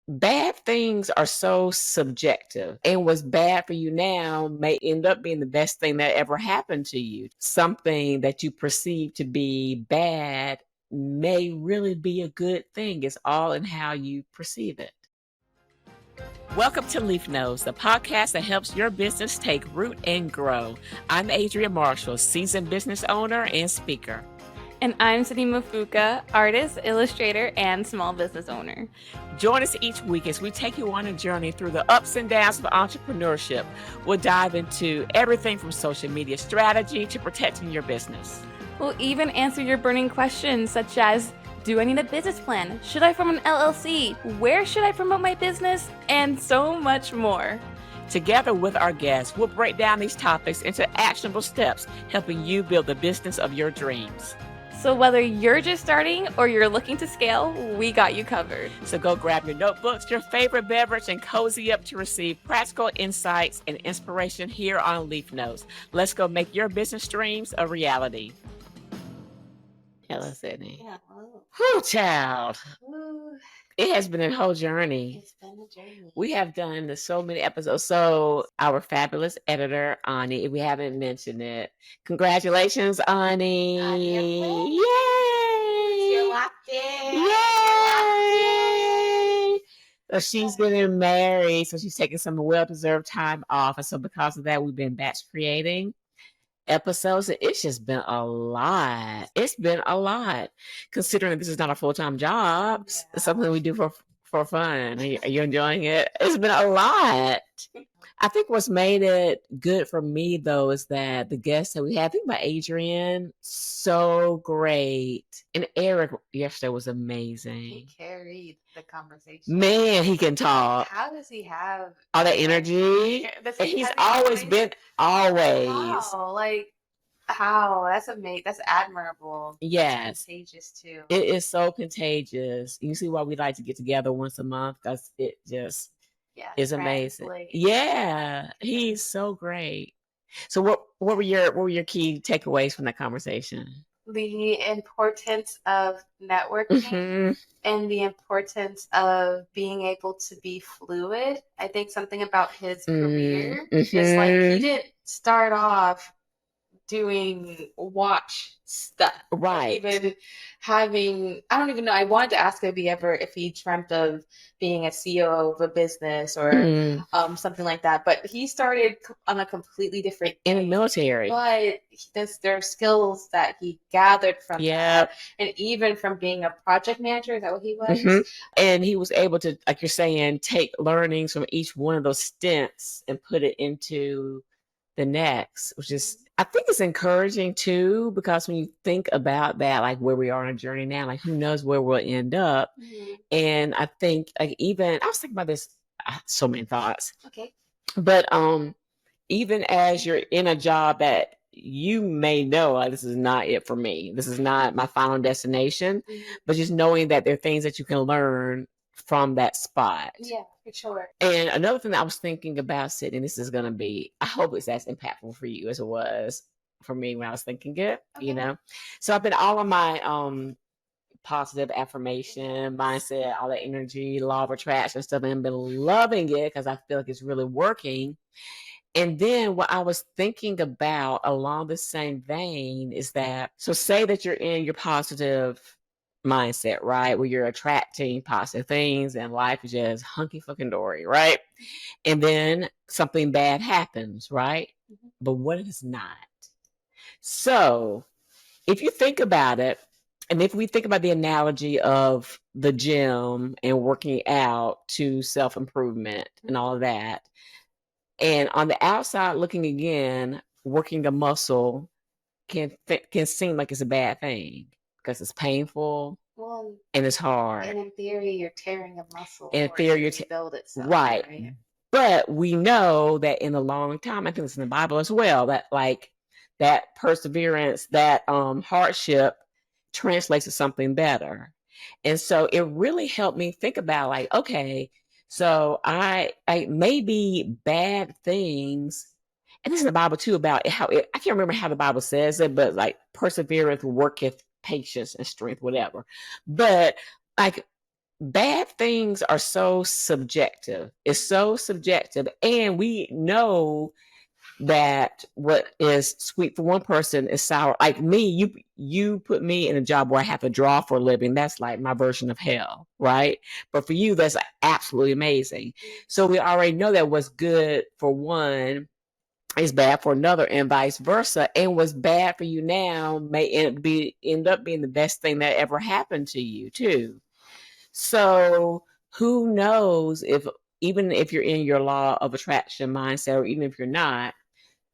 bad things are so subjective, and what's bad for you now may end up being the best thing that ever happened to you. Something that you perceive to be bad may really be a good thing. It's all in how you perceive it. Welcome to Leaf Notes, the podcast that helps your business take root and grow. I'm Adria Marshall, seasoned business owner and speaker. And I'm Sydney Mafuka, artist, illustrator, and small business owner. Join us each week as we take you on a journey through the ups and downs of entrepreneurship. We'll dive into everything from social media strategy to protecting your business. We'll even answer your burning questions such as, do I need a business plan? Should I form an LLC? Where should I promote my business? And so much more. Together with our guests, we'll break down these topics into actionable steps, helping you build the business of your dreams. So whether you're just starting or you're looking to scale, we got you covered. So go grab your notebooks, your favorite beverage, and cozy up to receive practical insights and inspiration here on Leaf Notes. Let's go make your business dreams a reality. Hello, Sydney. Hello. Whew, child. Ooh, It has been a whole journey. it's been a journey. We have done so many episodes. So our fabulous editor, Ani, if we haven't mentioned it, congratulations, Ani. Ani, Yay! You're locked in. Yay! So she's getting married, so she's taking some well-deserved time off. And so because of that, we've been batch creating episodes. It's just been a lot. It's been a lot, considering this is not a full-time job. Yeah. It's something we do for fun. Are you enjoying it? It's been a lot. I think what's made it good for me, though, is that the guests that we had, think about Adrian, so great. And Eric yesterday was He amazing. carried the conversation. Man, he can talk. How does he have All that energy. Does And he he's have the always energy? been, always. Wow, like how? That's amazing. That's admirable. Yes. That's contagious too. It is so contagious. You see why we like to get together once a month, because it just Yeah, is amazing. translate. Yeah, he's so great. So what were your key takeaways from that conversation? The importance of networking Mhm. and the importance of being able to be fluid. I think something about his career is like he didn't start off doing watch stuff. Or Right. even having, I don't even know. I wanted to ask if he dreamt of being a CEO of a business or Mhm. something like that. But he started on a completely different In the thing. military. But there are skills that he gathered from Yep. that, and even from being a project manager. Is that what he was? Mhm. And he was able to, like you're saying, take learnings from each one of those stints and put it into the next, which is, I think it's encouraging too, because when you think about that, like where we are on a journey now, like who knows where we'll end up. Mhm. And I think, like, even I was thinking about this, so many thoughts, Okay. but even as you're in a job that you may know, like, this is not it for me, this is not my final destination, Mhm. but just knowing that there are things that you can learn from that spot. Yeah, for sure. And another thing that I was thinking about, Sydney, this is going to be, I hope it's as impactful for you as it was for me when I was thinking it, you Okay. know? So I've been all of my positive affirmation, mindset, all that energy, law of attraction stuff, and I've been loving it because I feel like it's really working. And then what I was thinking about along the same vein is that, so say that you're in your positive mindset, right? Where you're attracting positive things and life is just hunky fucking dory, right? And then something bad happens, right? Mhm. But what if it's not? So if you think about it, and if we think about the analogy of the gym and working out to self-improvement and all of that, and on the outside looking again, working a muscle can seem like it's a bad thing because it's painful Well, and it's hard. and in theory, you're tearing a muscle In for it theory, to you're rebuild itself, right. right? But we know that in the long time, I think it's in the Bible as well, that like that perseverance, that hardship translates to something better. And so it really helped me think about, like, okay, so I maybe bad things, and this is in the Bible too, about how it, I can't remember how the Bible says it, but like perseverance worketh patience and strength, whatever. But like bad things are so subjective. It's so subjective. And we know that what is sweet for one person is sour. Like me, you put me in a job where I have to draw for a living. That's like my version of hell, right? But for you, that's absolutely amazing. So we already know that what's good for one is bad for another, and vice versa. And what's bad for you now may end up being the best thing that ever happened to you too. So who knows if, even if you're in your law of attraction mindset, or even if you're not,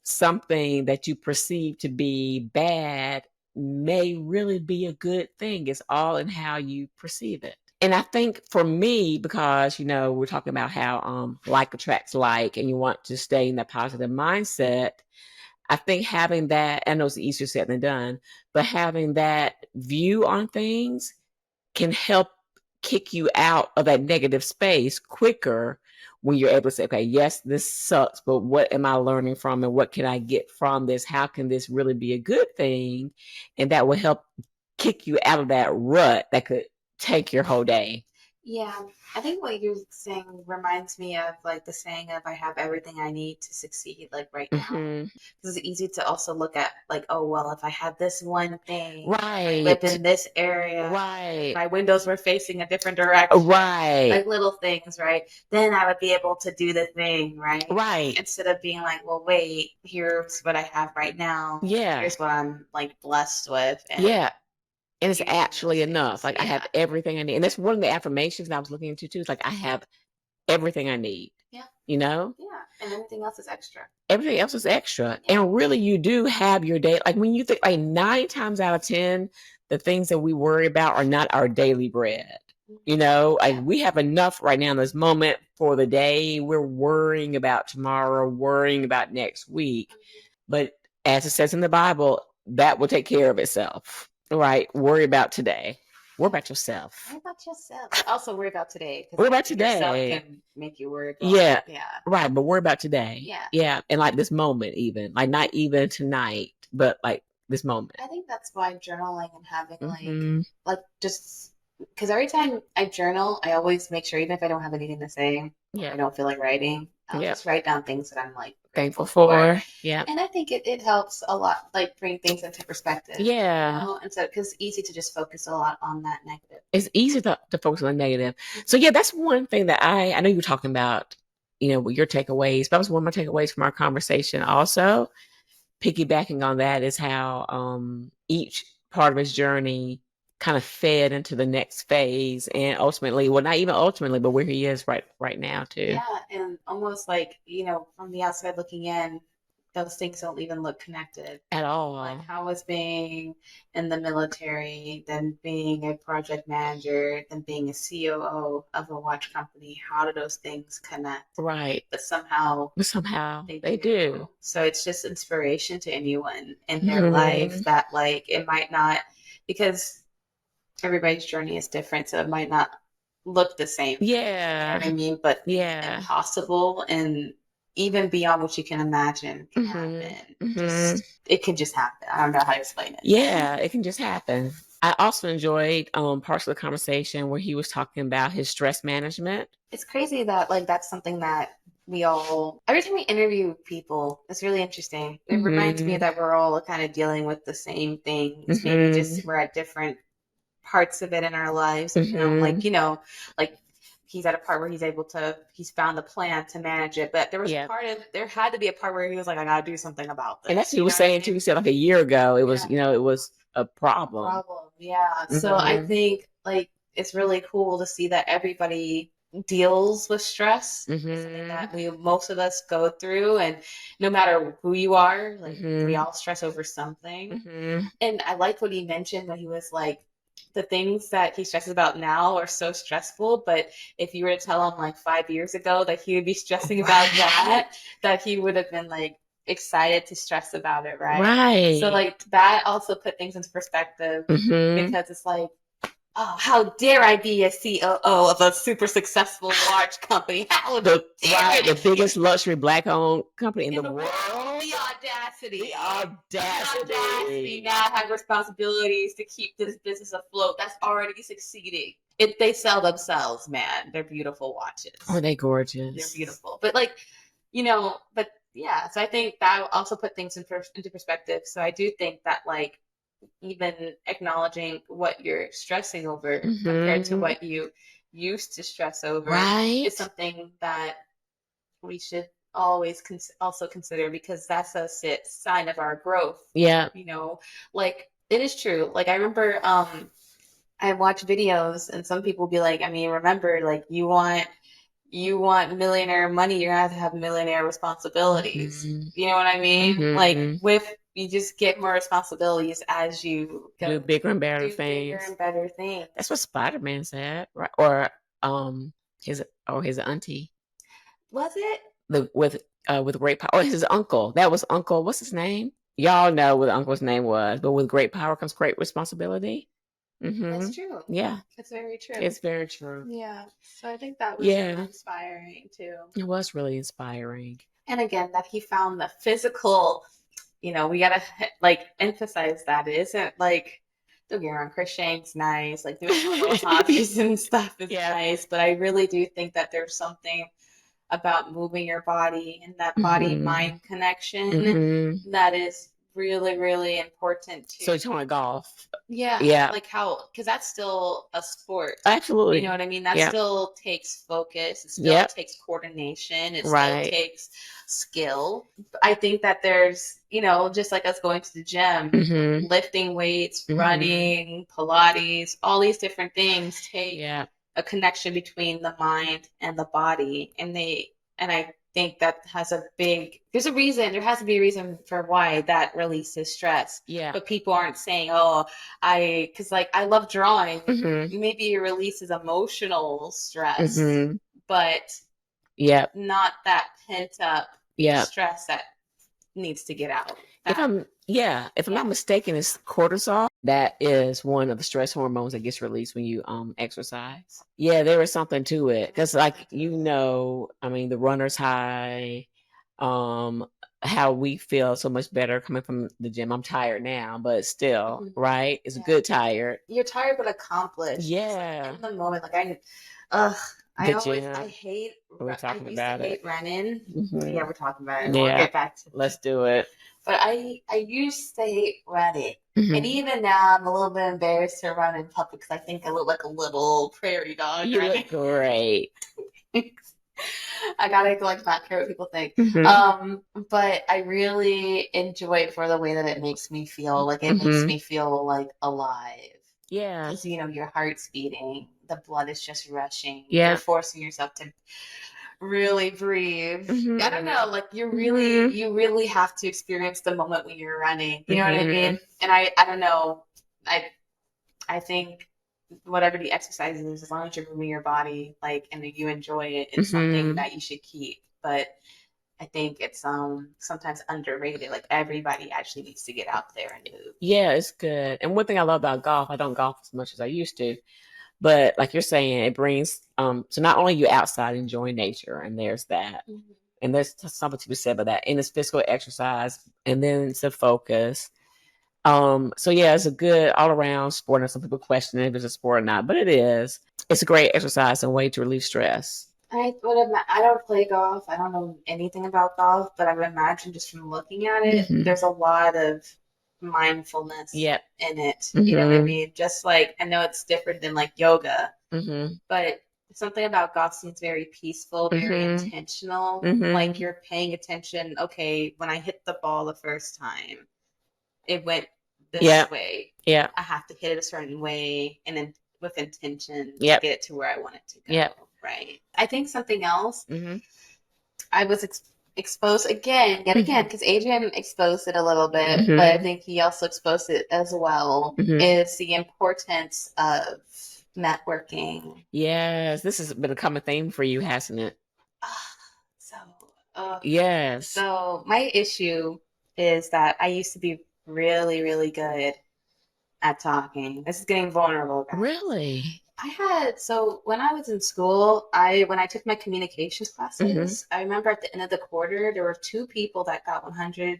something that you perceive to be bad may really be a good thing. It's all in how you perceive it. And I think for me, because we're talking about how like attracts like, and you want to stay in that positive mindset. I think having that, I know it's easier said than done, but having that view on things can help kick you out of that negative space quicker when you're able to say, okay, yes, this sucks, but what am I learning from, and what can I get from this? How can this really be a good thing? And that will help kick you out of that rut that could take your whole day. Yeah, I think what you're saying reminds me of like the saying of I have everything I need to succeed, like right now. Because it's easy to also look at like, oh, well, if I had this one thing, I lived in this area, my windows were facing a different direction, like little things, right? Then I would be able to do the thing, right? Instead of being like, well, wait, here's what I have right now. Here's what I'm like blessed with. And and it's actually enough. Like I have everything I need. And that's one of the affirmations that I was looking into too. It's like I have everything I need. Yeah. Yeah. And everything else is extra. Everything else is extra. Yeah. And really you do have your day. Like when you think, like 9 times out of 10, the things that we worry about are not our daily bread. Like we have enough right now in this moment for the day. We're worrying about tomorrow, worrying about next week. But as it says in the Bible, that will take care of itself. Right? Worry about today. Worry about yourself. Worry about yourself. Also worry about today. Worry about today. Yourself can make you worry about Right. But worry about today. Yeah. And like this moment even. Like not even tonight, but like this moment. I think that's why journaling and having like just because every time I journal, I always make sure, even if I don't have anything to say, I don't feel like writing, I'll just write down things that I'm like thankful for. Yeah. And I think it helps a lot, like bring things into perspective. Yeah. And so, because it's easy to just focus a lot on that negative. It's easy to focus on the negative. So yeah, that's one thing that I know you were talking about, with your takeaways. That was one of my takeaways from our conversation. Also, piggybacking on that is how each part of his journey kind of fed into the next phase, and ultimately, well, not even ultimately, but where he is right now too. Yeah, and almost like from the outside looking in, those things don't even look connected at all. Like how was being in the military, then being a project manager, then being a COO of a watch company. How do those things connect? Right. But somehow they do. So it's just inspiration to anyone in their life that like it might not, because everybody's journey is different, so it might not look the same. Yeah. You know what I mean? But impossible and even beyond what you can imagine can happen. It can just happen. I don't know how to explain it. Yeah, it can just happen. I also enjoyed parts of the conversation where he was talking about his stress management. It's crazy that like that's something that we all, every time we interview people, it's really interesting. It reminds me that we're all kind of dealing with the same things. Maybe just we're at different parts of it in our lives. Like he's at a part where he's found the plan to manage it. But there was there had to be a part where he was like, I gotta do something about this. And that's what he was saying too. He said like a year ago, it was, it was a problem. Yeah. So I think like it's really cool to see that everybody deals with stress. Something that most of us go through, and no matter who you are, like we all stress over something. And I liked what he mentioned when he was like, the things that he stresses about now are so stressful, but if you were to tell him like 5 years ago that he would be stressing about that he would have been like excited to stress about it, right? So like that also put things into perspective, because it's like, oh, how dare I be a COO of a super successful large company? How the biggest luxury Black-owned company in the world. The audacity. Now I have responsibilities to keep this business afloat. That's already succeeding. they sell themselves, man. They're beautiful watches. Oh, they They're gorgeous. beautiful. But like, but yeah, so I think that also put things into perspective. So I do think that like even acknowledging what you're stressing over compared to Mm-hmm. what you used to stress over Right. is something that we should always also consider, because that's a sign of our growth. Yeah. Like it is true. Like I remember I watch videos and some people be like, I mean, remember, like you want millionaire money, you're gonna have to have millionaire responsibilities. Mm-hmm. You know what I mean? Mm-hmm. Like you just get more responsibilities as you Do bigger and better do bigger things. and better things. That's what Spider-Man said, right? Or his auntie. Was it? With great power. Oh, his uncle. That was Uncle. What's his name? Y'all know what Uncle's name was. But with great power comes great responsibility. Mm-hmm. That's true. Yeah, It's very true. it's very true. Yeah. So I think that was Yeah, inspiring too. it was really inspiring. And again, that he found the physical, we gotta like emphasize that it isn't like, don't get me wrong, crocheting's nice, like doing little hobbies and stuff is Yeah. nice, but I really do think that there's something about moving your body and that body-mind connection Mm-hmm. that is really, really important too. So you're talking about golf. Yeah. Yeah. Like because that's still a sport. Absolutely. You know what I mean? That Yeah. still takes focus. It still Yep. takes coordination. It Right. still takes skill. I think that there's, just like us going to the gym, Mm-hmm. lifting weights, Mm-hmm. running, Pilates, all these different things take Yeah. a connection between the mind and the body. And I think that there's a reason, there has to be a reason for why that releases stress. Yeah. But people aren't saying, because like I love drawing. Mm-hmm. Maybe it releases emotional stress, Mm-hmm. but Yep. not that pent up Yep. stress that needs to get out. If I'm not mistaken, it's cortisol. That is one of the stress hormones that gets released when you exercise. Yeah, there is something to it because, like, I mean, the runner's high, how we feel so much better coming from the gym. I'm tired now, but still, right? It's a good tired. You're tired but accomplished. Yeah. Like in the moment, like I hate. We're talking about hate it. running. Mm-hmm. Yeah, we're talking about it. Yeah. We'll get back to Let's do it. But I used to hate running. Mm-hmm. And even now, I'm a little bit embarrassed to run in public because I think I look like a little prairie dog. You look great. I gotta like not care what people think. Mm-hmm. But I really enjoy it for the way that it makes me feel. Like it makes me feel like alive. Yeah. Because your heart's beating, the blood is just rushing. Yeah. You're forcing yourself to really breathe. Mm-hmm. I don't know, like you really have to experience the moment when you're running. You know what I mean? And I don't know. I think whatever the exercise is, as long as you're moving your body, like, and you enjoy it, it's something that you should keep. But I think it's sometimes underrated. Like everybody actually needs to get out there and move. Yeah, it's good. And one thing I love about golf, I don't golf as much as I used to, but like you're saying, it brings so not only you outside enjoying nature, and there's that, and there's something to be said about that, and it's physical exercise, and then it's a focus. So yeah, it's a good all around sport. And some people question if it's a sport or not, but it is. It's a great exercise and way to relieve stress. I don't play golf. I don't know anything about golf, but I would imagine just from looking at it, there's a lot of mindfulness in it. You know what I mean? Just like, I know it's different than like yoga, but something about golf seems very peaceful, very intentional. Like you're paying attention. Okay, when I hit the ball the first time, it went this way. Yeah. I have to hit it a certain way and then with intention to get it to where I want it to go. Right. I think something else I was exposed yet again, because Adrian exposed it a little bit, but I think he also exposed it as well, is the importance of networking. Yes, this has been a common theme for you, hasn't it? Yes. So my issue is that I used to be really, really good at talking. This is getting vulnerable, guys. Really? So when I was in school, when I took my communications classes, I remember at the end of the quarter, there were 2 people that got 100%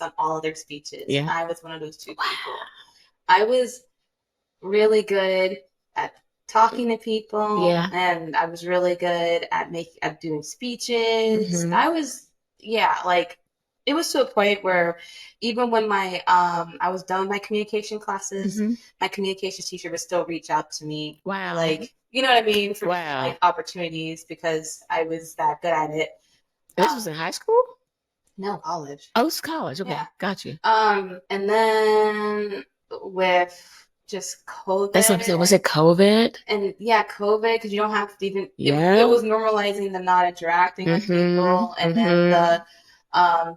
on all of their speeches. I was one of those 2 people. I was really good at talking to people, Yeah. and I was really good at doing speeches. Mhm. I was, yeah, like it was to a point where even when my I was done with my communication classes, Mhm. my communications teacher would still reach out to me, Wow. like, you know what I mean, for different, Wow. like, opportunities because I was that good at it. This was in high school? No, college. Oh, it's college. Okay, Yeah. got you. And then with just That's what I'm saying. Was COVID it COVID? and yeah, COVID, because you don't have to even, it Yeah. was normalizing the not interacting with Mhm. people, and then Mhm. the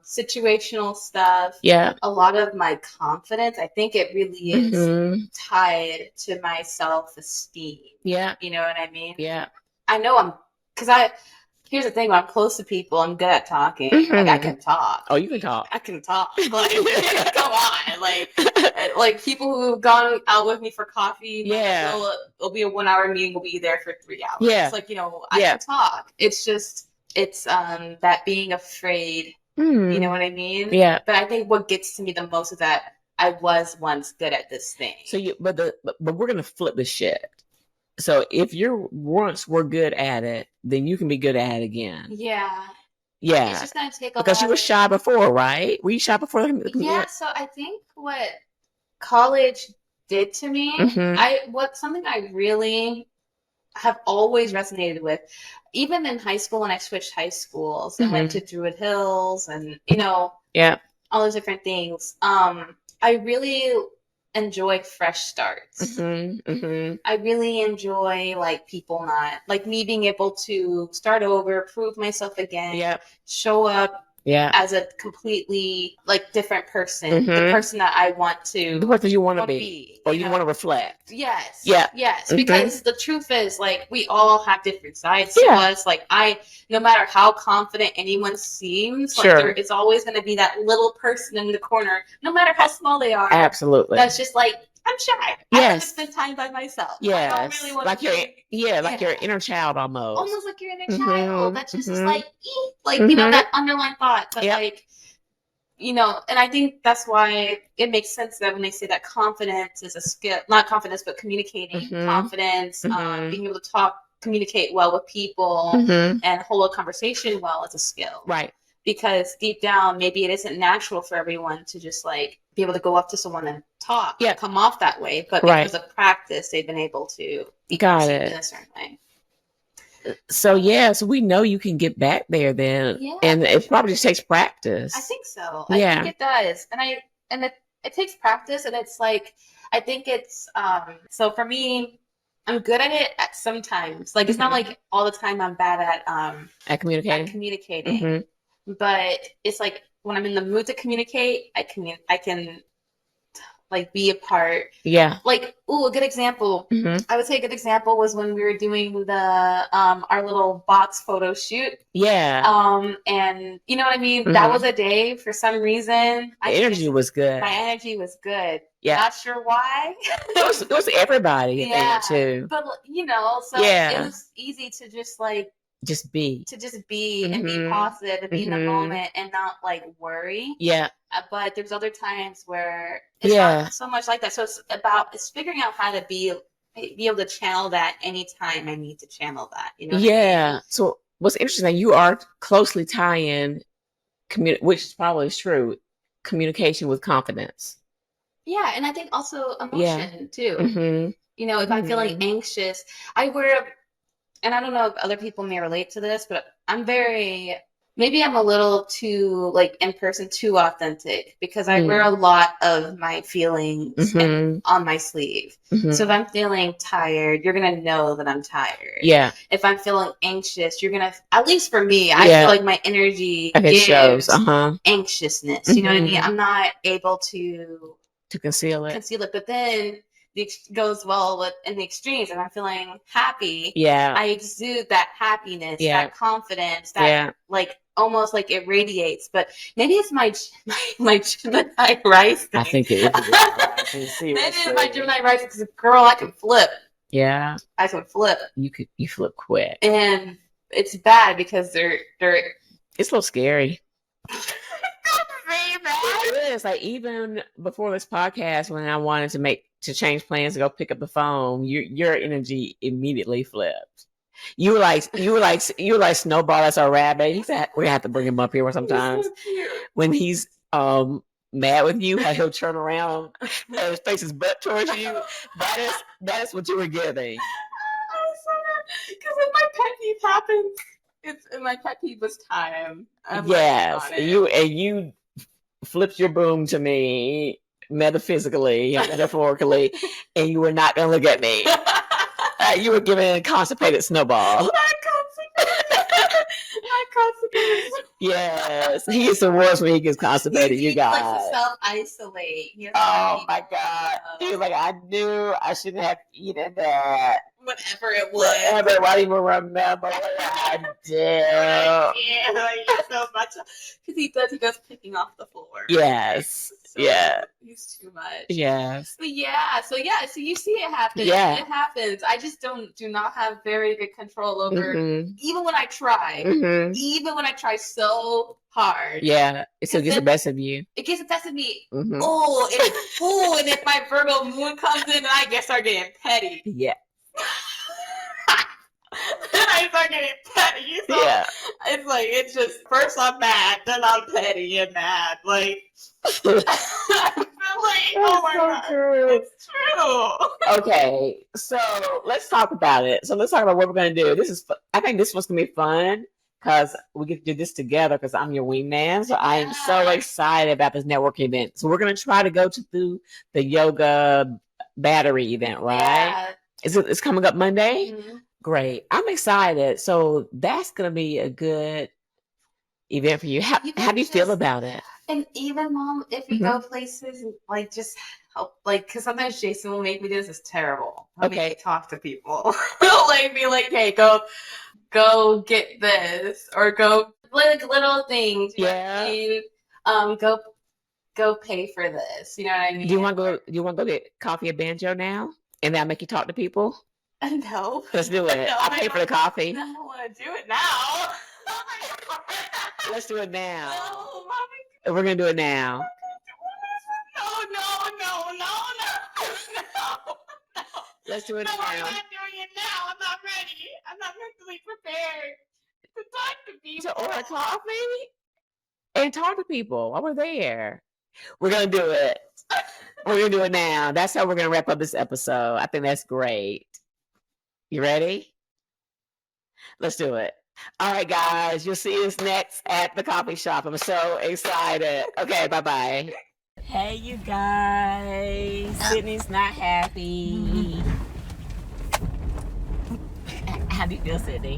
situational stuff. Yeah. A lot of my confidence, I think it really is Mhm. tied to my self-esteem. Yeah. You know what I mean? Yeah. I know because here's the thing, when I'm close to people, I'm good at talking. Like, I Mhm. can talk. Oh, you can talk. I can talk. Like, come on. Like people who have gone out with me for coffee, Yeah. it'll be a 1 hour meeting. We'll be there for 3 hours. Yeah. Like, I Yeah. can talk. It's that being afraid. You know what I mean? Yeah. But I think what gets to me the most is that I was once good at this thing. So but we're gonna flip the shit. So if you're once were good at it, then you can be good at it again. Yeah. Yeah. It's just gonna take a because lot you were of shy before, right? Were you shy before? Yeah, so I think what college did to me, Mhm. something I really have always resonated with, even in high school when I switched high schools and went to Druid Hills and Yeah. all those different things. I really enjoy fresh starts. I really enjoy like people not like me being able to start over, prove myself again, Yeah. show up Yeah. as a completely like different person, the person that I want to The person you want to want to be, or you want to reflect. Yes. Yeah. Yes. Because the truth is, like, we all have different sides to Yeah. us. Like, no matter how confident anyone seems, like, Sure. there is always going to be that little person in the corner, no matter how small they are. Absolutely. That's just like, I'm shy. I like to Yes. spend time by myself. I Yes. don't really want Like to like your inner child almost. almost like your inner child. That's just like, Mhm. that underlying thought. But Yep. like, and I think that's why it makes sense that when they say that confidence is a skill, not confidence, but communicating, confidence, being able to communicate well with people, and hold a conversation well is a skill. Right. Because deep down, maybe it isn't natural for everyone to just like be able to go up to someone and talk, Yeah. come off that way. But Right. because of practice, they've been able to be Got perceived it. in a certain way. So so we know you can get back there then. Yeah. And it probably just takes practice. I think so. Yeah. I think it does. And it takes practice, and it's like I think it's so for me, I'm good at it at sometimes. Like it's not like all the time I'm bad at communicating. communicating. But it's like when I'm in the mood to communicate, I can like be a part. Yeah. Like, a good example. I would say a good example was when we were doing the our little box photo shoot. Yeah. And you know what I mean? That was a day for some reason. The energy was good. My energy was good. Yeah. Not sure why. it was everybody Yeah. too. But so it was easy to just like just be and be positive and be in the moment and not like worry. Yeah. But there's other times where it's not so much like that. So it's figuring out how to be able to channel that anytime I need to channel that. You know? What I mean? So what's interesting, you are closely tying which is probably true, communication with confidence. Yeah, and I think also emotion too. If I'm feeling anxious, and I don't know if other people may relate to this, but maybe I'm a little too, like, in person, too authentic because I wear a lot of my feelings on my sleeve. So if I'm feeling tired, you're going to know that I'm tired. Yeah. If I'm feeling anxious, you're going to, at least for me, I feel like my energy shows. Anxiousness. You know what I mean? I'm not able to conceal it. But then goes well in the extremes, and I'm feeling happy. Yeah. I exude that happiness, that confidence, that like almost like it radiates. But maybe it's my Gemini rising. I think it is. Maybe it's my Gemini rising because girl, I can flip. Yeah. I can flip. You flip quick. And it's bad because they're it's a little scary. is. Like, even before this podcast, when I wanted to change plans to go pick up the phone, your energy immediately flipped. You were like Snowball as our rabbit. He said we have to bring him up here sometimes. So cute. When he's mad with you, how he'll turn around and his face is butt towards you. That is what you were giving. Because if my pet peeve happens, my pet peeve was time. Yes, you flipped your broom to me metaphysically, metaphorically, and you were not going to look at me. You were giving a constipated Snowball. Not constipated. Yes, he is the worst when he gets constipated. You guys. He likes to self-isolate. Oh my God! He was like, I knew I shouldn't have eaten that. Whatever it was. Whatever. I don't even remember what I did. Yeah, like so much. Because he goes picking off the floor. Yes. So yeah. He's too much. Yes. But yeah. So you see it happen. Yeah. It happens. I just do not have very good control over. Mm-hmm. Even when I try. Mm-hmm. Even when I try so hard. Yeah. It still gets the best of you. It gets the best of me. Mm-hmm. And if my Virgo moon comes in, and I start getting petty. Yeah. I start getting petty. So yeah. It's just first I'm mad, then I'm petty and mad. Like, I feel like, oh my God, it's true. Okay, so let's talk about it. So let's talk about what we're gonna do. I think this one's gonna be fun because we get to do this together. Because I'm your wingman, so I am so excited about this networking event. So we're gonna try to go to the yoga battery event, right? Yeah. It's coming up Monday. Mm-hmm. Great. I'm excited. So that's going to be a good event for you. How do you feel about it? And even, Mom, if we go places, like, just help, like, because sometimes Jason will make me do this. It's terrible. He'll make me talk to people. He'll, like, be like, hey, go get this. Or go, like, little things. Yeah. Go pay for this. You know what I mean? Do you want to go get coffee at Banjo now? And that'll make you talk to people? No. Let's do it. I'll pay for the coffee. I don't want to do it now. Let's do it now. No, Mommy. We're going to do it now. No. Let's do it No, now. I'm not doing it now. I'm not ready. I'm not mentally prepared to talk to people. To order coffee and talk to people while we're there. We're going to do it. We're going to do it now. That's how we're going to wrap up this episode. I think that's great. You ready? Let's do it. All right, guys. You'll see us next at the coffee shop. I'm so excited. Okay, bye-bye. Hey, you guys. Sydney's not happy. How do you feel, Sydney?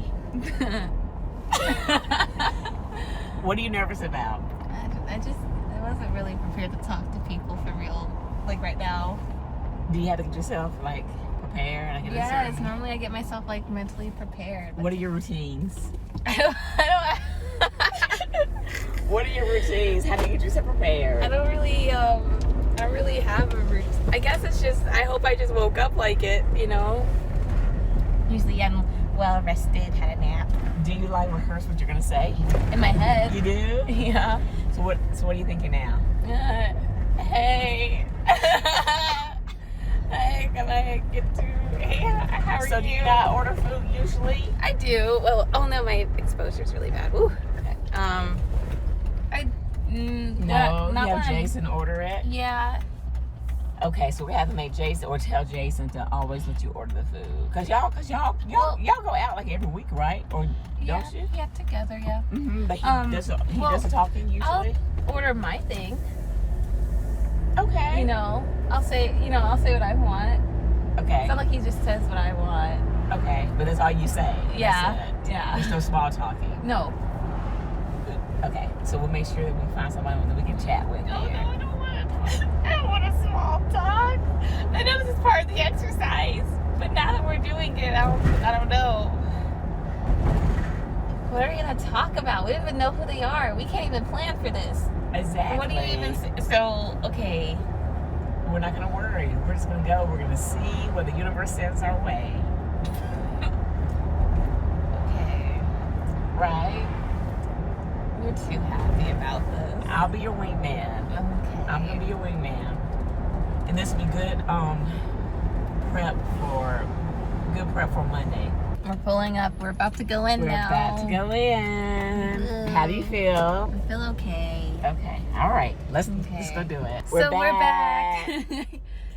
What are you nervous about? I wasn't really prepared to talk to people for real, like right now. Do you have to get yourself like prepared? Yes, normally I get myself like mentally prepared. What are your routines? I What are your routines? How do you get yourself prepared? don't really have a routine. I guess it's just, I hope I just woke up like it, you know? Usually I'm well rested, had a nap. Do you like rehearse what you're gonna say? In my head. You do? Yeah. So what are you thinking now? Hey. Hey, can I get to? Hey, how are you? So do you not order food usually? I do. Well, oh no, my exposure's really bad. Ooh. No, not you have when Jason order it? Yeah. Okay, so we have to make Jason or tell Jason to always let you order the food. Cause y'all go out like every week, right? Or don't you? Yeah, together, yeah. Mm-hmm. But he does the talking usually. I'll order my thing. Okay. You know, I'll say what I want. Okay. It's not like he just says what I want. Okay, but that's all you say. Yeah. Yeah. There's no small talking. No. Okay, so we'll make sure that we find somebody that we can chat with No, here. I don't want a small talk. I know this is part of the exercise, but now that we're doing it, I don't know. What are we gonna talk about? We don't even know who they are. We can't even plan for this. Exactly. What do you even say? So, okay. We're not gonna worry. We're just gonna go. We're gonna see where the universe sends our way. Okay. Right? You're too happy about this. I'll be your wingman. Okay. I'm gonna be your wingman, and this will be good prep for Monday. We're pulling up. We're about to go in We're now. about to go in. How do you feel? I feel okay. Okay. All right. Let's go do it. We're back.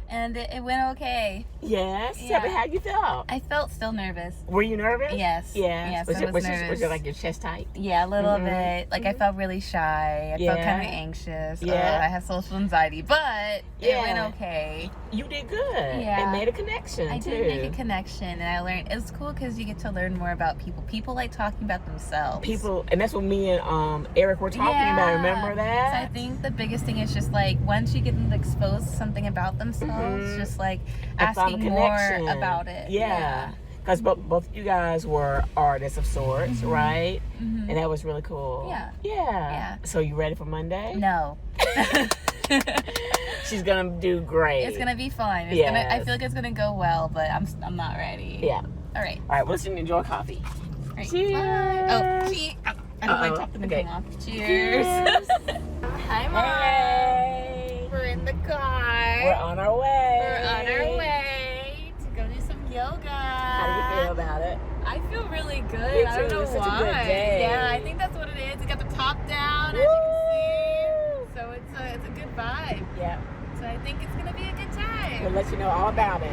And it went okay. Yes. Yeah. Tell me how you felt. I felt still nervous. Were you nervous? Yes. Yes. Yes, I was nervous. Was it like your chest tight? Yeah, a little bit. Like I felt really shy. I felt kind of anxious. Yeah. I have social anxiety, but it went okay. You did good. Yeah. And made a connection I too. did make a connection, and I learned it's cool because you get to learn more about people. People like talking about themselves. And that's what me and Eric were talking about. Remember that? So I think the biggest thing is just like once you get them exposed to something about themselves, just like asking more about it. Yeah. Because both you guys were artists of sorts, right? And that was really cool. Yeah. So you ready for Monday? No. She's gonna do great. It's gonna be fun. I feel like it's gonna go well, but I'm not ready. Yeah. All right. Well, let's enjoy coffee. All right. Cheers. Bye. Oh, cheers. I hope I dropped the thing off. Cheers. Hi, Mom. Hey. We're in the car. We're on our way. We're on our way to go do some yoga. How do you feel about it? I feel really good. Me I don't too. know It's such a why. good day. Yeah, I think that's what it is. It got the top down, as you can see. So it's a good vibe. Yeah. So I think it's gonna be a good time. We'll let you know all about it.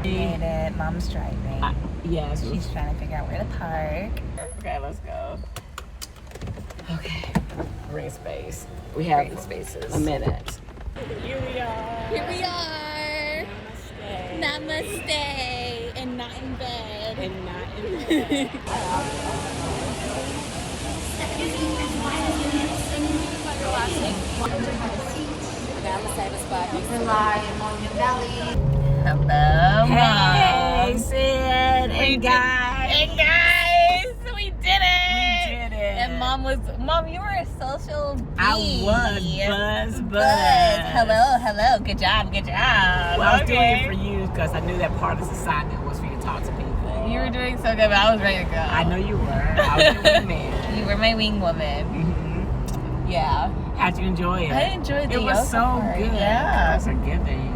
Made it. Mom's driving. Yes. She's trying to figure out where to park. Okay, let's go. Okay. Ring space. We have Ring spaces. a minute. Here we are. Here we are. Namaste. Namaste. And not in bed. And not in bed. Rely on your belly. Hello, Hey, Mom. Sid and guys. And guys, we did it. We did it. And Mom, you were a social bee. I was buzz. Hello. Good job. Well, I was doing it for you because I knew that part of this assignment was for you to talk to people. You were doing so good, but I was ready to go. I know you were. I was your wingman. You were my wing woman. Mm-hmm. Yeah. How'd you enjoy it? I enjoyed the It was yoga so part. good. Yeah. It was forgiving.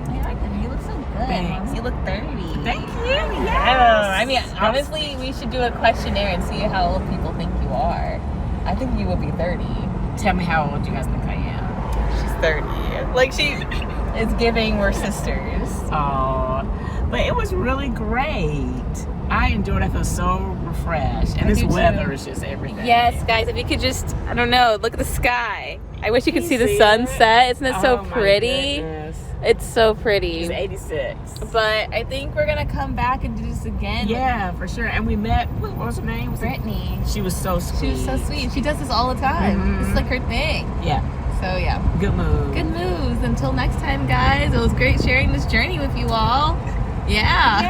You look so good. Thanks. Mom. You look 30. Thank you. Yeah. Yes. I mean, honestly, we should do a questionnaire and see how old people think you are. I think you will be 30. Tell me how old you guys think I am. She's 30. Like, she is giving we're sisters. Oh, but it was really great. I enjoyed it. I feel so refreshed. And I this do too. weather is just everything. Yes, guys, if you could just, I don't know, look at the sky. I wish you could Can see you the see sunset. Isn't it so Oh, my pretty? goodness. It's so pretty. She's 86. But I think we're going to come back and do this again. Yeah, for sure. And we met, what was her name? Brittany. She was so sweet. She was so sweet. She does this all the time. Mhm. This is like her thing. Yeah. So, yeah. Good move. Good moves. Until next time, guys. It was great sharing this journey with you all. Yeah.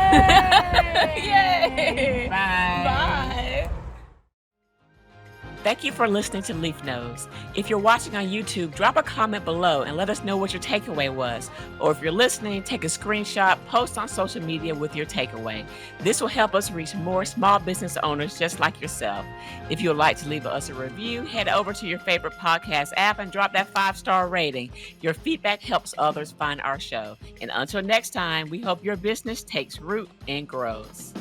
Yay. Bye. Bye. Thank you for listening to Leaf Nose. If you're watching on YouTube, drop a comment below and let us know what your takeaway was. Or if you're listening, take a screenshot, post on social media with your takeaway. This will help us reach more small business owners just like yourself. If you would like to leave us a review, head over to your favorite podcast app and drop that 5-star rating. Your feedback helps others find our show. And until next time, we hope your business takes root and grows.